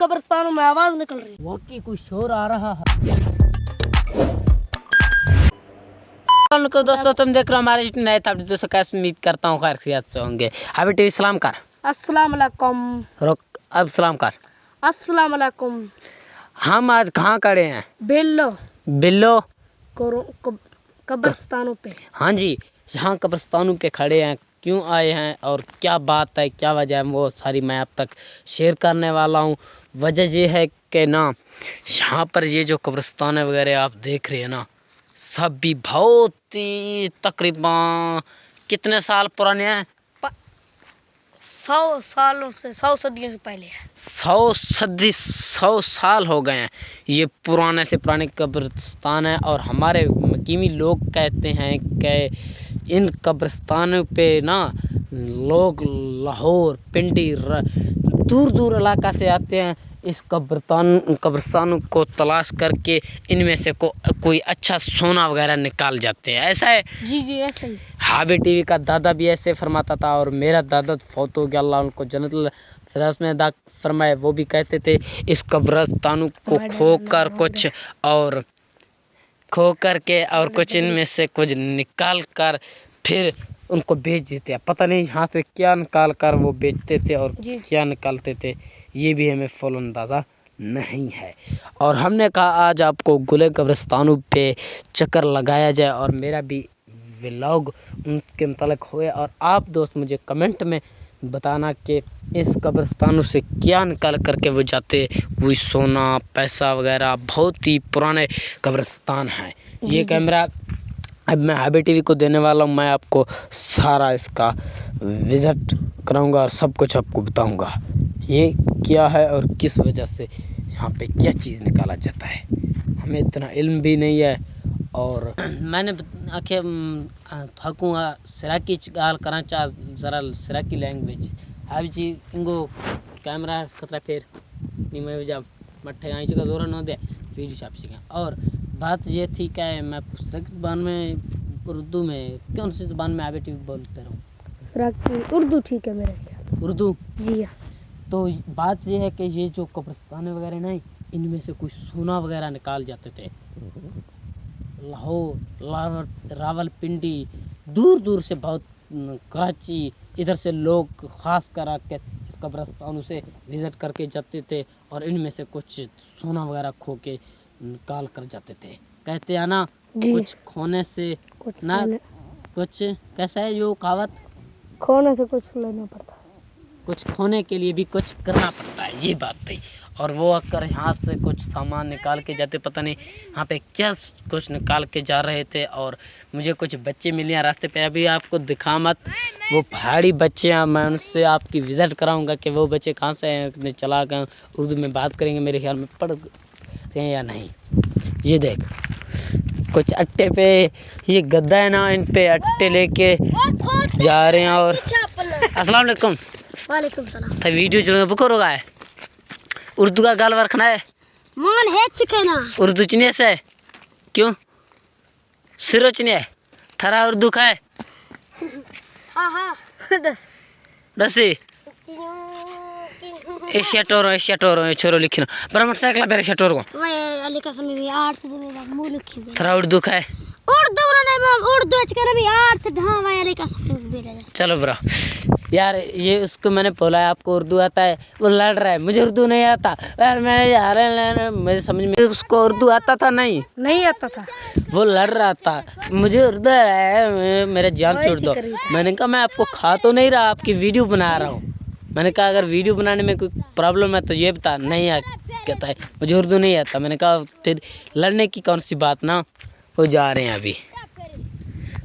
कब्रिस्तानों में आवाज निकल रही है। वाकई कोई शोर आ रहा है। दोस्तों तुम देख रहे हो हमारे नए दोस्तों, कैसे उम्मीद करता हूँ खैरियत से होंगे। अभी टीवी सलाम कर। अस्सलाम वालेकुम। रुक, अब सलाम कर। अस्सलाम वालेकुम। हम आज कहाँ खड़े हैं? बिल्लो कब्रिस्तानों पे। हाँ जी, यहाँ कब्रिस्तानों पे खड़े हैं। क्यों आए हैं और क्या बात है, क्या वजह है, वो सारी मैं अब तक शेयर करने वाला हूँ। वजह ये है कि ना, यहाँ पर ये जो कब्रिस्तान वगैरह आप देख रहे हैं ना, सब भी बहुत ही तकरीबन कितने साल पुराने हैं? 100 सालों से, 100 सदियों से पहले है। 100 साल हो गए हैं। ये पुराने से पुराने कब्रिस्तान है और हमारे मकीमी लोग कहते हैं कि इन कब्रिस्तानों पे ना लोग लाहौर, पिंडी, दूर दूर इलाका से आते हैं। इस कब्रिस्तानों को तलाश करके इनमें से कोई अच्छा सोना वगैरह निकाल जाते हैं। ऐसा है? जी जी ऐसा ही। हाबी टीवी का दादा भी ऐसे फरमाता था और मेरा दादा फौत हो गया, अल्लाह उनको जन्नतुल फिरदौस में अता फरमाए। वो भी कहते थे इस कब्रिस्तानों को खो कर के और कुछ इनमें से कुछ निकाल कर फिर उनको बेच देते हैं। पता नहीं यहाँ से क्या निकाल कर वो बेचते थे और क्या निकालते थे, ये भी हमें फुल अंदाज़ा नहीं है। और हमने कहा आज आपको गुले कब्रिस्तानों पे चक्कर लगाया जाए और मेरा भी व्लॉग उनके मतलब हुए। और आप दोस्त मुझे कमेंट में बताना कि इस कब्रिस्तानों से क्या निकाल करके वो जाते, कोई सोना पैसा वगैरह। बहुत ही पुराने कब्रिस्तान हैं। ये कैमरा अब मैं हाबी टीवी को देने वाला हूँ। मैं आपको सारा इसका विज़िट कराऊंगा और सब कुछ आपको बताऊंगा ये क्या है और किस वजह से यहाँ पे क्या चीज़ निकाला जाता है। हमें इतना इल्म भी नहीं है। और मैंने आखे थकूँगा सिराकी गाल करना चाह ज़रा सिराकी लैंग्वेज हाबी जी इंगो कैमरा खतरा फिर नहीं मैं जब मट्ठे आई का जोर न दे वीडियो छाप सीखा। और बात ये थी क्या है, मैं सिराकी ज़बान में उर्दू में कौन सी ज़बान में हाबी टीवी बोलते रहूँ? सिराकी उर्दू ठीक है मेरे ख्याल। उर्दू जी हाँ। तो बात ये है कि ये जो कब्रिस्तान वगैरह नहीं, इनमें से कुछ सोना वगैरह निकाल जाते थे। लाहौर, रावलपिंडी, दूर दूर से बहुत, कराची, इधर से लोग ख़ास कर आके इस कब्रिस्तानों से विज़िट करके जाते थे और इनमें से कुछ सोना वगैरह खो के निकाल कर जाते थे। कहते हैं ना कुछ खोने से कुछ कैसा है यो कहावत, खोने से कुछ लेना पड़ता है, कुछ खोने के लिए भी कुछ करना पड़ता है। ये बात थी। और वो अगर यहाँ से कुछ सामान निकाल के जाते, पता नहीं यहाँ पे क्या कुछ निकाल के जा रहे थे। और मुझे कुछ बच्चे मिले हैं रास्ते पे, अभी आपको दिखा मत, वो पहाड़ी बच्चे हैं। मैं उनसे आपकी विज़िट कराऊंगा कि वो बच्चे कहाँ से हैं, चला गए। उर्दू में बात करेंगे, मेरे ख्याल में पढ़ रहे हैं या नहीं। ये देख कुछ अट्टे पे, ये गद्दा है ना, इन पे अट्टे लेके जा रहे हैं। और अस्सलाम वालेकुम। वालेकुम सलाम। था वीडियो चलो बुकर होगा है उर्दू का गाल वरखना है मान है चिकना उर्दू चने से क्यों सिरो चने थरा उर्दू का है। हाँ हाँ दसी एशिया टोरो छोरो लिखना बराबर साइकिल बेरे शटोर को मैं अली का समय भी 8 दिन मुंह लिखी दे थरा उर्दू का है। उर्दू ने मैं उर्दू कर भी 8 ढां मैं अली का समय भी रहा। चलो ब्रो यार, ये उसको मैंने बोला है आपको उर्दू आता है, वो लड़ रहा है मुझे उर्दू नहीं आता यार। मैंने यार मुझे समझ में, उसको उर्दू आता था नहीं आता था, वो लड़ रहा था मुझे उर्दू है, मेरे जान छोड़ दो। मैंने कहा मैं आपको खा तो नहीं रहा, आपकी वीडियो बना रहा हूँ। मैंने कहा अगर वीडियो बनाने में कोई प्रॉब्लम है तो ये बता। नहीं कहता है मुझे उर्दू नहीं आता। मैंने कहा फिर लड़ने की कौन सी बात ना। वो जा रहे हैं अभी।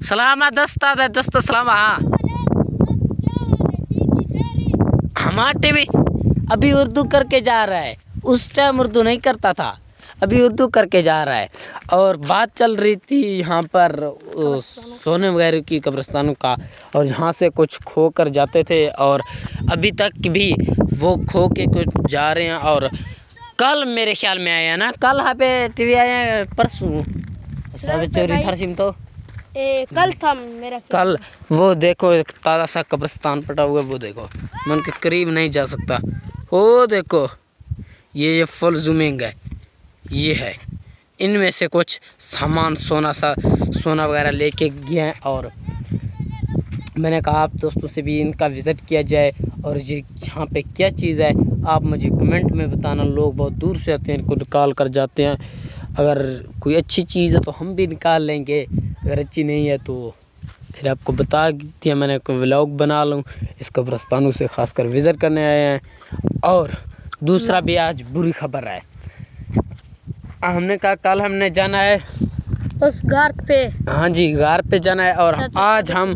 सलाम दस्ता सलाम। हाँ हमारा टीवी अभी उर्दू करके जा रहा है, उस टाइम उर्दू नहीं करता था, अभी उर्दू करके जा रहा है। और बात चल रही थी यहाँ पर सोने वगैरह की कब्रिस्तानों का, और यहाँ से कुछ खो कर जाते थे और अभी तक भी वो खो के कुछ जा रहे हैं। और कल मेरे ख्याल में आया ना, कल यहाँ पे टीवी आया परसों चोरी फरसिम तो कल था मेरा कल। वो देखो एक ताज़ा सा कब्रिस्तान पटा हुआ है, वो देखो मैं उनके करीब नहीं जा सकता। वो देखो ये फुल जूमिंग है, ये है। इनमें से कुछ सामान सोना वगैरह लेके गए हैं और मैंने कहा आप दोस्तों से भी इनका विज़िट किया जाए और ये यहाँ पे क्या चीज़ है आप मुझे कमेंट में बताना। लोग बहुत दूर से आते हैं, इनको निकाल कर जाते हैं। अगर कोई अच्छी चीज़ है तो हम भी निकाल लेंगे, अगर अच्छी नहीं है तो फिर आपको बता दिया मैंने, कोई व्लॉग बना लूँ। इस कब्रिस्तानों से खासकर विज़िट करने आए हैं। और दूसरा भी आज बुरी खबर है, हमने कहा कल हमने जाना है उस गार पे, हाँ जी गार पे जाना है और आज हम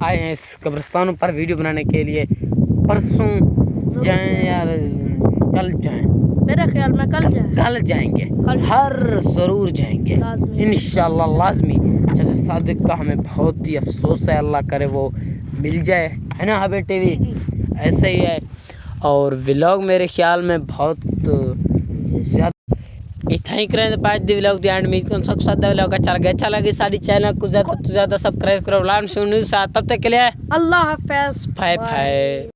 आए हैं इस कब्रिस्तानों पर वीडियो बनाने के लिए। परसों जाएं या कल जाएं, मेरा ख्याल में कल जाएंगे, हर ज़रूर जाएंगे इंशाल्लाह लाजमी। चाचा सादिक का हमें बहुत ही अफसोस है, अल्लाह करे वो मिल जाए, है ना हाँ बेटे भी ऐसा ही है। और व्लॉग मेरे ख्याल में बहुत ज़्यादा इतना ही करें तो 5 दिन व्लॉग एंड में कौन सा सादा व्लॉग अच्छा लगे सारी चैनल को ज़्यादा से ज़्यादा सब्सक्राइब करो। तब तक के लिए अल्लाह हाफ़िज़, बाय बाय।